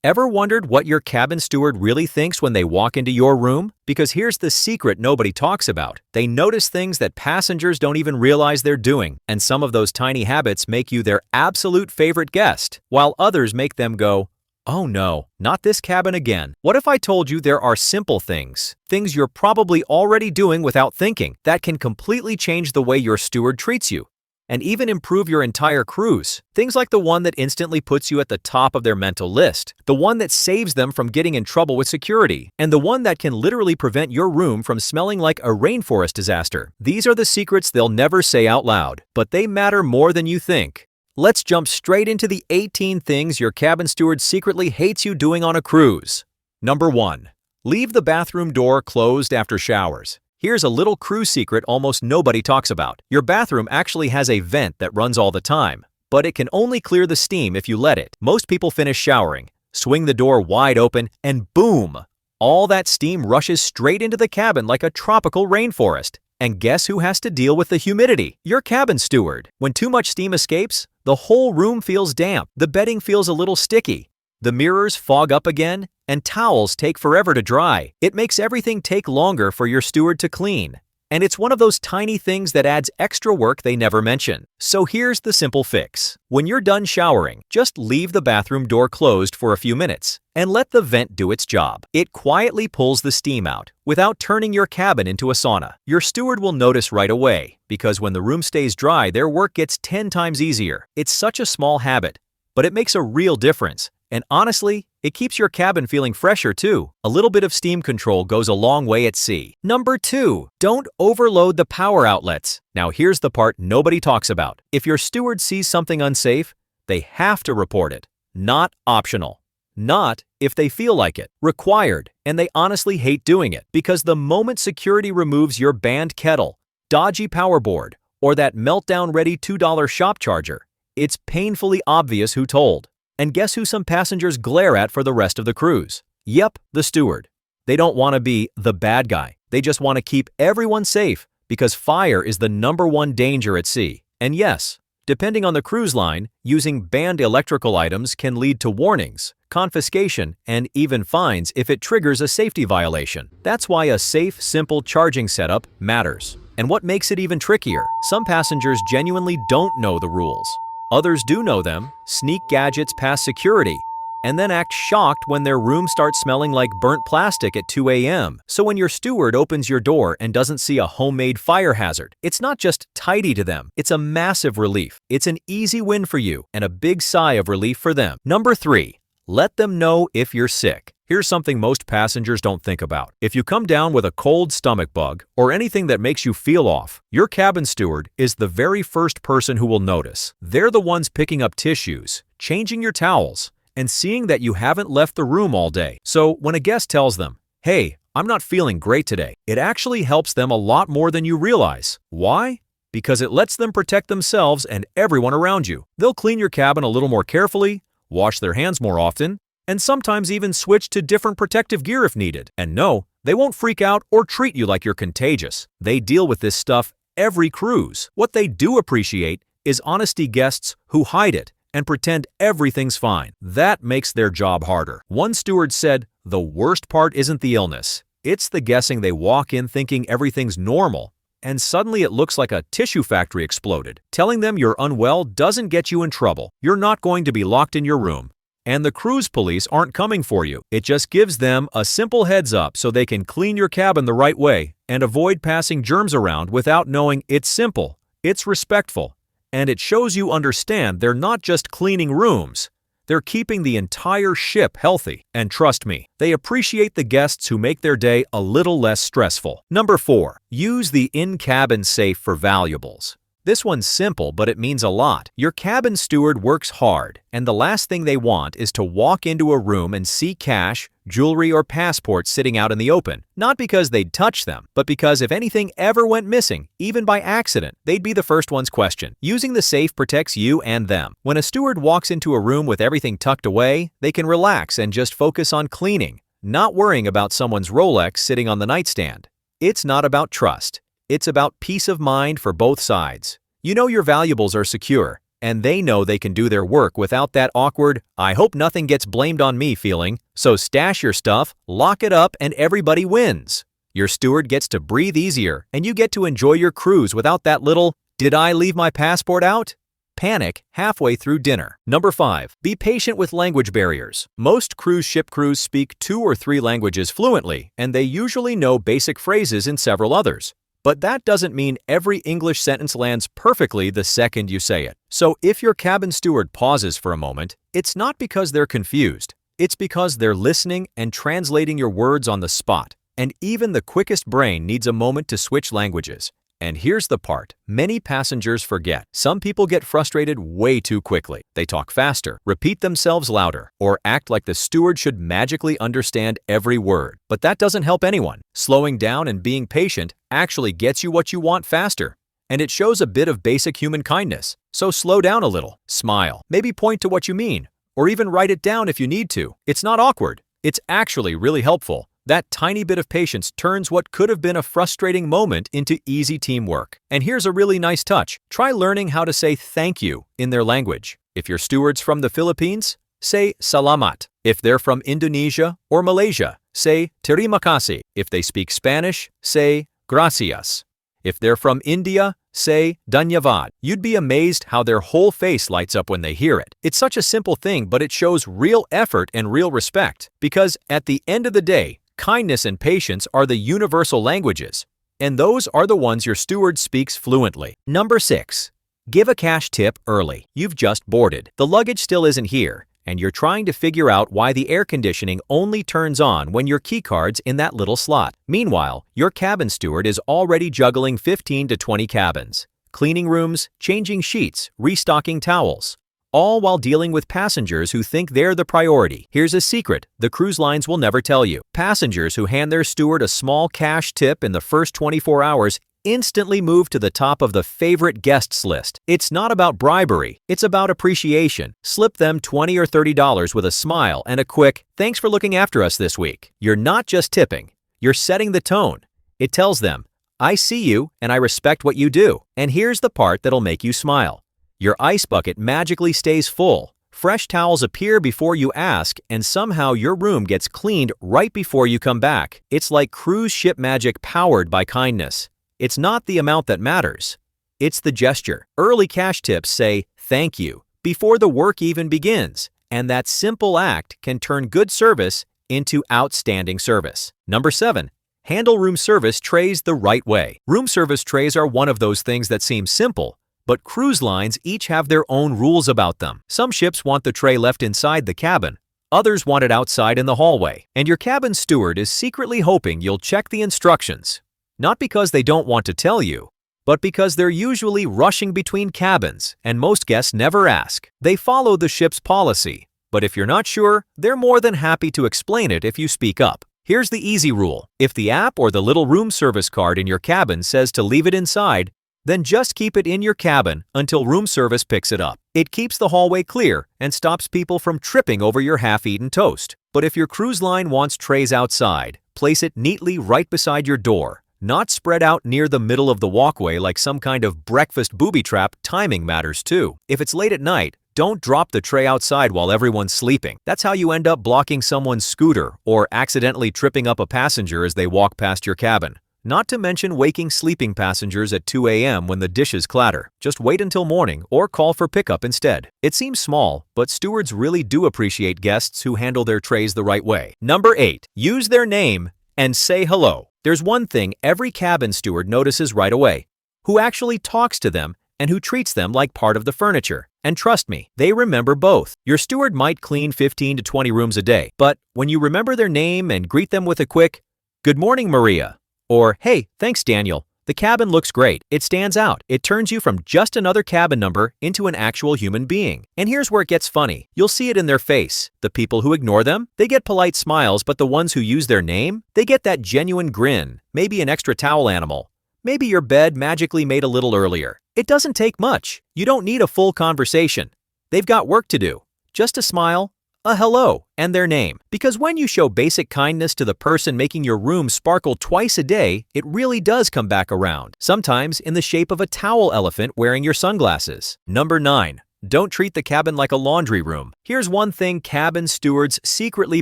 Ever wondered what your cabin steward really thinks when they walk into your room? Because here's the secret nobody talks about. They notice things that passengers don't even realize they're doing, and some of those tiny habits make you their absolute favorite guest, while others make them go, "Oh no, not this cabin again." What if I told you there are simple things you're probably already doing without thinking, that can completely change the way your steward treats you, and even improve your entire cruise? Things like the one that instantly puts you at the top of their mental list, the one that saves them from getting in trouble with security, and the one that can literally prevent your room from smelling like a rainforest disaster. These are the secrets they'll never say out loud, but they matter more than you think. Let's jump straight into the 18 things your cabin steward secretly hates you doing on a cruise. Number 1. Leave the bathroom door closed after showers. Here's a little cruise secret almost nobody talks about. Your bathroom actually has a vent that runs all the time, but it can only clear the steam if you let it. Most people finish showering, swing the door wide open, and boom! All that steam rushes straight into the cabin like a tropical rainforest. And guess who has to deal with the humidity? Your cabin steward. When too much steam escapes, the whole room feels damp, the bedding feels a little sticky, the mirrors fog up again, and towels take forever to dry. It makes everything take longer for your steward to clean. And it's one of those tiny things that adds extra work they never mention. So here's the simple fix. When you're done showering, just leave the bathroom door closed for a few minutes and let the vent do its job. It quietly pulls the steam out without turning your cabin into a sauna. Your steward will notice right away, because when the room stays dry, their work gets 10 times easier. It's such a small habit, but it makes a real difference. And honestly, it keeps your cabin feeling fresher too. A little bit of steam control goes a long way at sea. Number 2, don't overload the power outlets. Now here's the part nobody talks about. If your steward sees something unsafe, they have to report it. Not optional. Not if they feel like it. Required, and they honestly hate doing it, because the moment security removes your banned kettle, dodgy power board, or that meltdown-ready $2 shop charger, it's painfully obvious who told. And guess who some passengers glare at for the rest of the cruise? Yep, the steward. They don't want to be the bad guy. They just want to keep everyone safe, because fire is the #1 danger at sea. And yes, depending on the cruise line, using banned electrical items can lead to warnings, confiscation, and even fines if it triggers a safety violation. That's why a safe, simple charging setup matters. And what makes it even trickier, some passengers genuinely don't know the rules. Others do know them, sneak gadgets past security, and then act shocked when their room starts smelling like burnt plastic at 2 a.m. So when your steward opens your door and doesn't see a homemade fire hazard, it's not just tidy to them, it's a massive relief. It's an easy win for you and a big sigh of relief for them. Number 3, let them know if you're sick. Here's something most passengers don't think about. If you come down with a cold stomach bug or anything that makes you feel off, your cabin steward is the very first person who will notice. They're the ones picking up tissues, changing your towels, and seeing that you haven't left the room all day. So when a guest tells them, "Hey, I'm not feeling great today," it actually helps them a lot more than you realize. Why? Because it lets them protect themselves and everyone around you. They'll clean your cabin a little more carefully, wash their hands more often, and sometimes even switch to different protective gear if needed. And no, they won't freak out or treat you like you're contagious. They deal with this stuff every cruise. What they do appreciate is honesty guests who hide it and pretend everything's fine. That makes their job harder. One steward said, "The worst part isn't the illness. It's the guessing they walk in thinking everything's normal, and suddenly it looks like a tissue factory exploded." Telling them you're unwell doesn't get you in trouble. You're not going to be locked in your room, and the cruise police aren't coming for you. It just gives them a simple heads up so they can clean your cabin the right way and avoid passing germs around without knowing. It's simple, it's respectful, and it shows you understand they're not just cleaning rooms. They're keeping the entire ship healthy. And trust me, they appreciate the guests who make their day a little less stressful. Number 4, use the in-cabin safe for valuables. This one's simple, but it means a lot. Your cabin steward works hard, and the last thing they want is to walk into a room and see cash, jewelry, or passports sitting out in the open. Not because they'd touch them, but because if anything ever went missing, even by accident, they'd be the first ones questioned. Using the safe protects you and them. When a steward walks into a room with everything tucked away, they can relax and just focus on cleaning, not worrying about someone's Rolex sitting on the nightstand. It's not about trust. It's about peace of mind for both sides. You know your valuables are secure, And they know they can do their work without that awkward, "I hope nothing gets blamed on me" feeling. So stash your stuff, lock it up, and everybody wins. Your steward gets to breathe easier, and you get to enjoy your cruise without that little, "Did I leave my passport out?" panic halfway through dinner. Number 5. Be patient with language barriers. Most cruise ship crews speak 2 or 3 languages fluently, and they usually know basic phrases in several others. But that doesn't mean every English sentence lands perfectly the second you say it. So if your cabin steward pauses for a moment, it's not because they're confused. It's because they're listening and translating your words on the spot. And even the quickest brain needs a moment to switch languages. And here's the part many passengers forget. Some people get frustrated way too quickly. They talk faster, repeat themselves louder, or act like the steward should magically understand every word. But that doesn't help anyone. Slowing down and being patient actually gets you what you want faster. And it shows a bit of basic human kindness. So slow down a little, smile, maybe point to what you mean, or even write it down if you need to. It's not awkward. It's actually really helpful. That tiny bit of patience turns what could have been a frustrating moment into easy teamwork. And here's a really nice touch. Try learning how to say thank you in their language. If your steward's from the Philippines, say salamat. If they're from Indonesia or Malaysia, say terima kasih. If they speak Spanish, say gracias. If they're from India, say dhanyavad. You'd be amazed how their whole face lights up when they hear it. It's such a simple thing, but it shows real effort and real respect. Because at the end of the day, kindness and patience are the universal languages, and those are the ones your steward speaks fluently. Number 6. Give a cash tip early. You've just boarded. The luggage still isn't here, and you're trying to figure out why the air conditioning only turns on when your keycard's in that little slot. Meanwhile, your cabin steward is already juggling 15 to 20 cabins, cleaning rooms, changing sheets, restocking towels, all while dealing with passengers who think they're the priority. Here's a secret the cruise lines will never tell you. Passengers who hand their steward a small cash tip in the first 24 hours instantly move to the top of the favorite guests list. It's not about bribery, it's about appreciation. Slip them $20 or $30 with a smile and a quick, "Thanks for looking after us this week." You're not just tipping, you're setting the tone. It tells them, "I see you and I respect what you do." And here's the part that'll make you smile. Your ice bucket magically stays full, fresh towels appear before you ask, and somehow your room gets cleaned right before you come back. It's like cruise ship magic powered by kindness. It's not the amount that matters. It's the gesture. Early cash tips say thank you before the work even begins, and that simple act can turn good service into outstanding service. Number 7. Handle room service trays the right way. Room service trays are one of those things that seem simple, but cruise lines each have their own rules about them. Some ships want the tray left inside the cabin. Others want it outside in the hallway. And your cabin steward is secretly hoping you'll check the instructions. Not because they don't want to tell you, but because they're usually rushing between cabins, and most guests never ask. They follow the ship's policy. But if you're not sure, they're more than happy to explain it if you speak up. Here's the easy rule. If the app or the little room service card in your cabin says to leave it inside, then just keep it in your cabin until room service picks it up. It keeps the hallway clear and stops people from tripping over your half-eaten toast. But if your cruise line wants trays outside, place it neatly right beside your door, not spread out near the middle of the walkway like some kind of breakfast booby trap. Timing matters too. If it's late at night, don't drop the tray outside while everyone's sleeping. That's how you end up blocking someone's scooter or accidentally tripping up a passenger as they walk past your cabin. Not to mention waking sleeping passengers at 2 a.m. when the dishes clatter. Just wait until morning or call for pickup instead. It seems small, but stewards really do appreciate guests who handle their trays the right way. Number 8. Use their name and say hello. There's one thing every cabin steward notices right away: who actually talks to them and who treats them like part of the furniture. And trust me, they remember both. Your steward might clean 15 to 20 rooms a day, but when you remember their name and greet them with a quick, "Good morning, Maria," or "Hey, thanks, Daniel. The cabin looks great," it stands out. It turns you from just another cabin number into an actual human being. And here's where it gets funny. You'll see it in their face. The people who ignore them, they get polite smiles, but the ones who use their name, they get that genuine grin, maybe an extra towel animal. Maybe your bed magically made a little earlier. It doesn't take much. You don't need a full conversation. They've got work to do. Just a smile, a hello, and their name. Because when you show basic kindness to the person making your room sparkle twice a day, it really does come back around. Sometimes in the shape of a towel elephant wearing your sunglasses. Number 9. Don't treat the cabin like a laundry room. Here's one thing cabin stewards secretly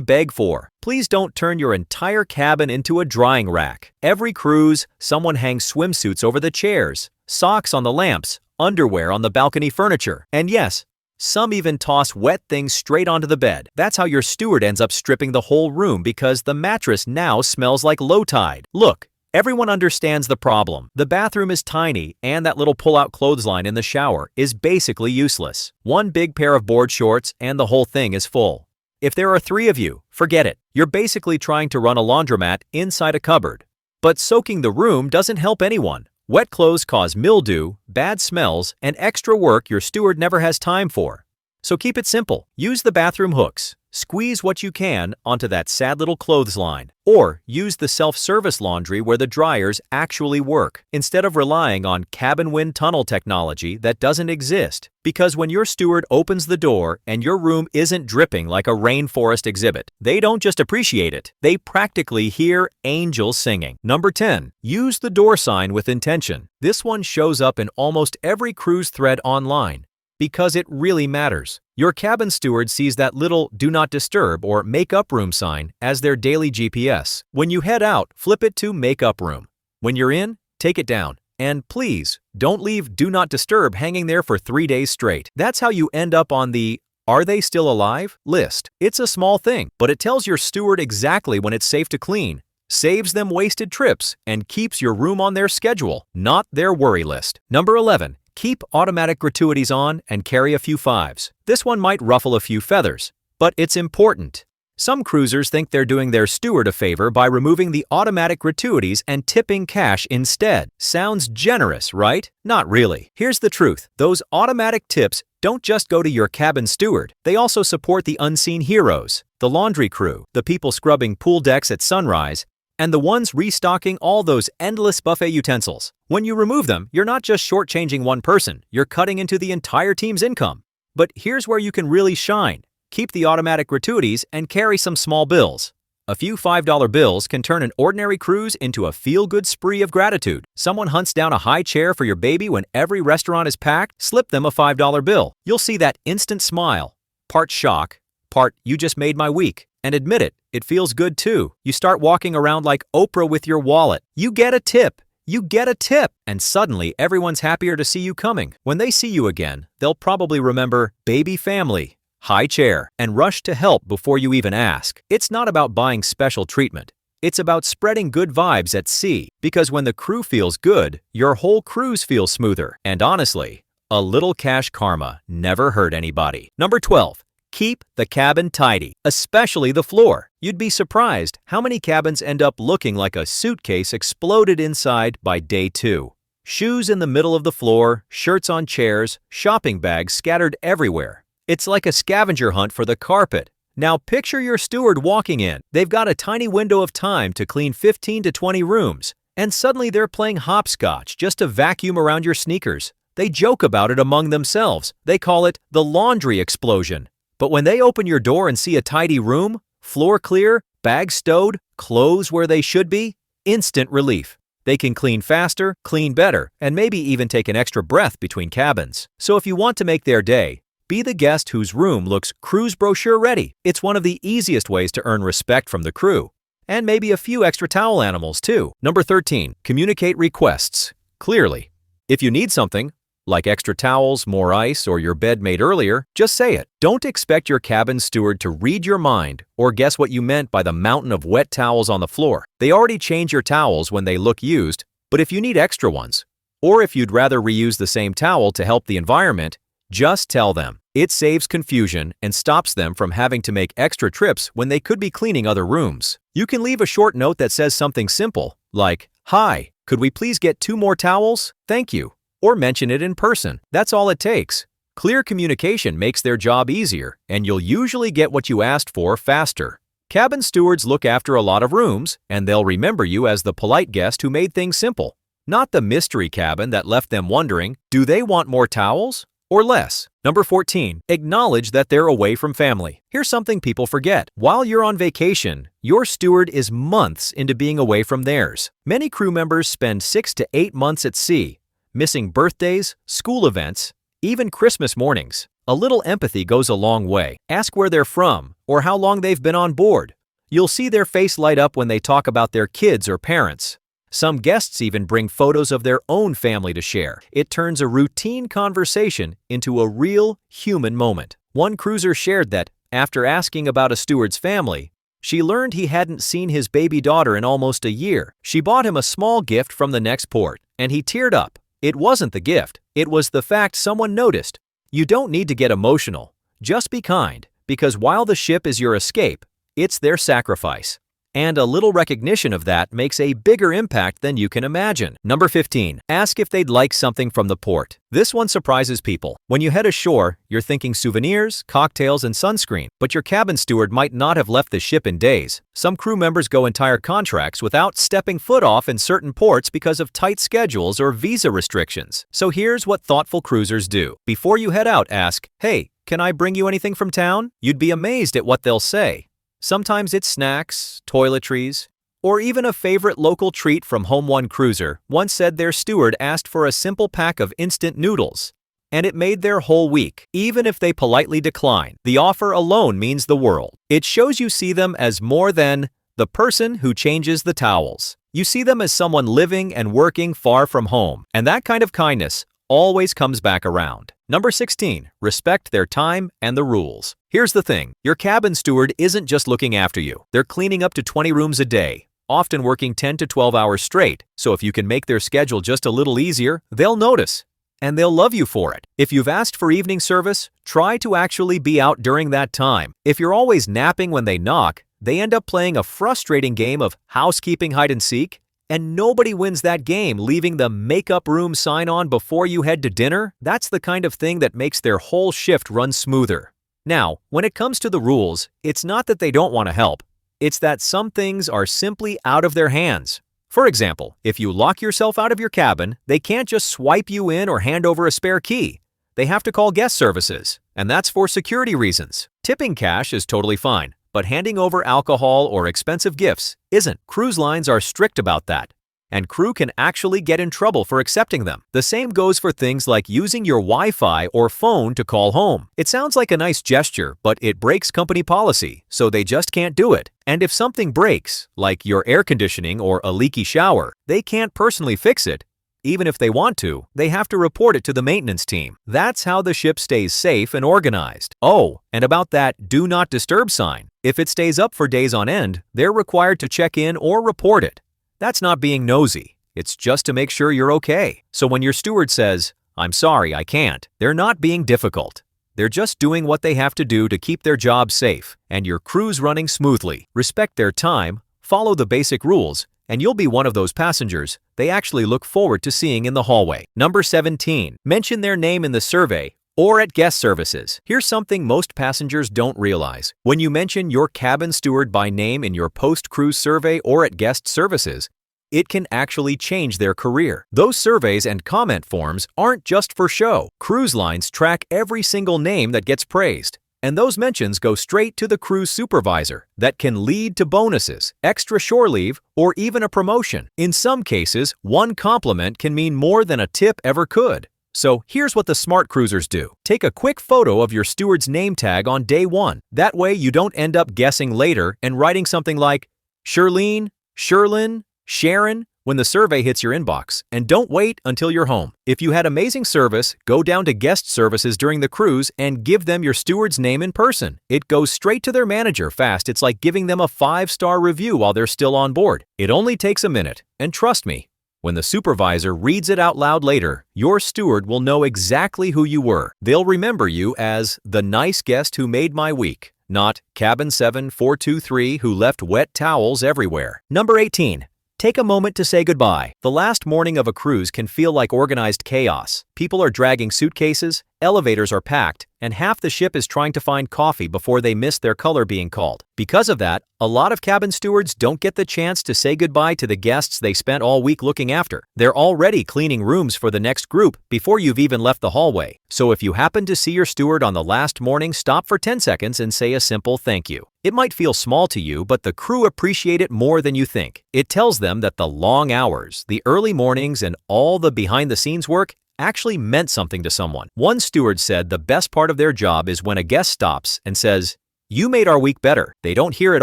beg for. Please don't turn your entire cabin into a drying rack. Every cruise, someone hangs swimsuits over the chairs, socks on the lamps, underwear on the balcony furniture, and yes, some even toss wet things straight onto the bed. That's how your steward ends up stripping the whole room because the mattress now smells like low tide. Look, everyone understands the problem. The bathroom is tiny, and that little pull-out clothesline in the shower is basically useless. One big pair of board shorts and the whole thing is full. If there are 3 of you, forget it. You're basically trying to run a laundromat inside a cupboard. But soaking the room doesn't help anyone. Wet clothes cause mildew, bad smells, and extra work your steward never has time for. So keep it simple. Use the bathroom hooks. Squeeze what you can onto that sad little clothesline. Or use the self-service laundry where the dryers actually work, instead of relying on cabin wind tunnel technology that doesn't exist. Because when your steward opens the door and your room isn't dripping like a rainforest exhibit, they don't just appreciate it, they practically hear angels singing. Number 10. Use the door sign with intention. This one shows up in almost every cruise thread online, because it really matters. Your cabin steward sees that little "Do Not Disturb" or "Make Up Room" sign as their daily GPS. When you head out, flip it to "Make Up Room." When you're in, take it down. And please, don't leave "Do Not Disturb" hanging there for 3 days straight. That's how you end up on the "Are they still alive?" list. It's a small thing, but it tells your steward exactly when it's safe to clean, saves them wasted trips, and keeps your room on their schedule, not their worry list. Number 11. Keep automatic gratuities on and carry a few 5s. This one might ruffle a few feathers, but it's important. Some cruisers think they're doing their steward a favor by removing the automatic gratuities and tipping cash instead. Sounds generous, right? Not really. Here's the truth. Those automatic tips don't just go to your cabin steward. They also support the unseen heroes, the laundry crew, the people scrubbing pool decks at sunrise, and the ones restocking all those endless buffet utensils. When you remove them, you're not just shortchanging one person, you're cutting into the entire team's income. But here's where you can really shine. Keep the automatic gratuities and carry some small bills. A few $5 bills can turn an ordinary cruise into a feel-good spree of gratitude. Someone hunts down a high chair for your baby when every restaurant is packed, slip them a $5 bill. You'll see that instant smile. Part shock, part "you just made my week." And admit it, it feels good too. You start walking around like Oprah with your wallet. You get a tip. You get a tip. And suddenly everyone's happier to see you coming. When they see you again, they'll probably remember baby family, high chair, and rush to help before you even ask. It's not about buying special treatment. It's about spreading good vibes at sea. Because when the crew feels good, your whole cruise feels smoother. And honestly, a little cash karma never hurt anybody. Number 12. Keep the cabin tidy, especially the floor. You'd be surprised how many cabins end up looking like a suitcase exploded inside by day 2. Shoes in the middle of the floor, shirts on chairs, shopping bags scattered everywhere. It's like a scavenger hunt for the carpet. Now picture your steward walking in. They've got a tiny window of time to clean 15 to 20 rooms, and suddenly they're playing hopscotch just to vacuum around your sneakers. They joke about it among themselves. They call it the laundry explosion. But when they open your door and see a tidy room, floor clear, bags stowed, clothes where they should be, instant relief. They can clean faster, clean better, and maybe even take an extra breath between cabins. So if you want to make their day, be the guest whose room looks cruise brochure ready. It's one of the easiest ways to earn respect from the crew. And maybe a few extra towel animals too. Number 13. Communicate requests clearly. If you need something, like extra towels, more ice, or your bed made earlier, just say it. Don't expect your cabin steward to read your mind or guess what you meant by the mountain of wet towels on the floor. They already change your towels when they look used, but if you need extra ones, or if you'd rather reuse the same towel to help the environment, just tell them. It saves confusion and stops them from having to make extra trips when they could be cleaning other rooms. You can leave a short note that says something simple, like, "Hi, could we please get 2 more towels? Thank you." Or mention it in person. That's all it takes. Clear communication makes their job easier, and you'll usually get what you asked for faster. Cabin stewards look after a lot of rooms, and they'll remember you as the polite guest who made things simple, not the mystery cabin that left them wondering, do they want more towels or less? Number 14. Acknowledge that they're away from family. Here's something people forget. While you're on vacation, your steward is months into being away from theirs. Many crew members spend 6 to 8 months at sea, missing birthdays, school events, even Christmas mornings. A little empathy goes a long way. Ask where they're from or how long they've been on board. You'll see their face light up when they talk about their kids or parents. Some guests even bring photos of their own family to share. It turns a routine conversation into a real human moment. One cruiser shared that, after asking about a steward's family, she learned he hadn't seen his baby daughter in almost a year. She bought him a small gift from the next port, and he teared up. It wasn't the gift, it was the fact someone noticed. You don't need to get emotional. Just be kind, because while the ship is your escape, it's their sacrifice. And a little recognition of that makes a bigger impact than you can imagine. Number 15. Ask if they'd like something from the port. This one surprises people. When you head ashore, you're thinking souvenirs, cocktails, and sunscreen, but your cabin steward might not have left the ship in days. Some crew members go entire contracts without stepping foot off in certain ports because of tight schedules or visa restrictions. So here's what thoughtful cruisers do. Before you head out, ask, "Hey, can I bring you anything from town?" You'd be amazed at what they'll say. Sometimes it's snacks, toiletries, or even a favorite local treat from home. One cruiser once said their steward asked for a simple pack of instant noodles, and it made their whole week. Even if they politely decline, the offer alone means the world. It shows you see them as more than the person who changes the towels. You see them as someone living and working far from home, and that kind of kindness always comes back around. Number 16. Respect their time and the rules. Here's the thing. Your cabin steward isn't just looking after you. They're cleaning up to 20 rooms a day, often working 10 to 12 hours straight. So if you can make their schedule just a little easier, they'll notice. And they'll love you for it. If you've asked for evening service, try to actually be out during that time. If you're always napping when they knock, they end up playing a frustrating game of housekeeping hide and seek. And nobody wins that game leaving the makeup room sign on before you head to dinner. That's the kind of thing that makes their whole shift run smoother. Now, when it comes to the rules, it's not that they don't want to help. It's that some things are simply out of their hands. For example, if you lock yourself out of your cabin, they can't just swipe you in or hand over a spare key. They have to call guest services, and that's for security reasons. Tipping cash is totally fine, but handing over alcohol or expensive gifts isn't. Cruise lines are strict about that, and crew can actually get in trouble for accepting them. The same goes for things like using your Wi-Fi or phone to call home. It sounds like a nice gesture, but it breaks company policy, so they just can't do it. And if something breaks, like your air conditioning or a leaky shower, they can't personally fix it. Even if they want to, they have to report it to the maintenance team. That's how the ship stays safe and organized. Oh, and about that do not disturb sign. If it stays up for days on end, they're required to check in or report it. That's not being nosy. It's just to make sure you're okay. So when your steward says, "I'm sorry, I can't," they're not being difficult. They're just doing what they have to do to keep their job safe and your crew's running smoothly. Respect their time, follow the basic rules, and you'll be one of those passengers they actually look forward to seeing in the hallway. Number 17. Mention their name in the survey or at guest services. Here's something most passengers don't realize. When you mention your cabin steward by name in your post-cruise survey or at guest services, it can actually change their career. Those surveys and comment forms aren't just for show. Cruise lines track every single name that gets praised, and those mentions go straight to the cruise supervisor. That can lead to bonuses, extra shore leave, or even a promotion. In some cases, one compliment can mean more than a tip ever could. So here's what the smart cruisers do. Take a quick photo of your steward's name tag on day one. That way you don't end up guessing later and writing something like Shirlene, Sherlyn, Sharon when the survey hits your inbox. And don't wait until you're home. If you had amazing service, go down to guest services during the cruise and give them your steward's name in person. It goes straight to their manager fast. It's like giving them a 5-star review while they're still on board. It only takes a minute, and trust me, when the supervisor reads it out loud later, your steward will know exactly who you were. They'll remember you as the nice guest who made my week, not Cabin 7423 who left wet towels everywhere. Number 18. Take a moment to say goodbye. The last morning of a cruise can feel like organized chaos. People are dragging suitcases, elevators are packed, and half the ship is trying to find coffee before they miss their color being called. Because of that, a lot of cabin stewards don't get the chance to say goodbye to the guests they spent all week looking after. They're already cleaning rooms for the next group before you've even left the hallway. So if you happen to see your steward on the last morning, stop for 10 seconds and say a simple thank you. It might feel small to you, but the crew appreciate it more than you think. It tells them that the long hours, the early mornings, and all the behind-the-scenes work actually meant something to someone. One steward said the best part of their job is when a guest stops and says, "You made our week better." They don't hear it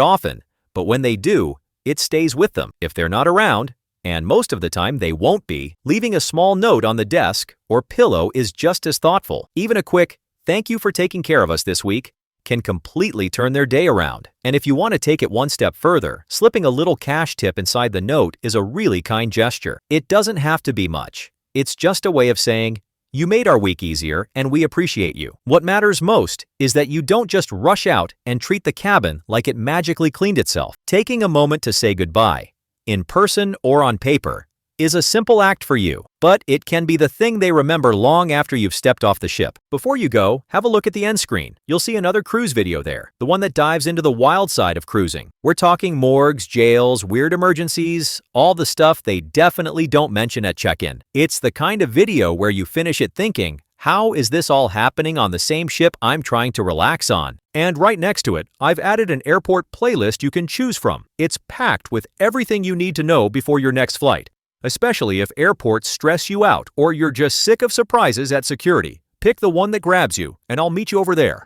often, but when they do, it stays with them. If they're not around, and most of the time they won't be, leaving a small note on the desk or pillow is just as thoughtful. Even a quick, "Thank you for taking care of us this week," can completely turn their day around. And if you want to take it one step further, slipping a little cash tip inside the note is a really kind gesture. It doesn't have to be much. It's just a way of saying, "You made our week easier and we appreciate you." What matters most is that you don't just rush out and treat the cabin like it magically cleaned itself. Taking a moment to say goodbye, in person or on paper, is a simple act for you, but it can be the thing they remember long after you've stepped off the ship. Before you go, have a look at the end screen. You'll see another cruise video there, the one that dives into the wild side of cruising. We're talking morgues, jails, weird emergencies, all the stuff they definitely don't mention at check-in. It's the kind of video where you finish it thinking, how is this all happening on the same ship I'm trying to relax on? And right next to it, I've added an airport playlist you can choose from. It's packed with everything you need to know before your next flight, especially if airports stress you out or you're just sick of surprises at security. Pick the one that grabs you, and I'll meet you over there.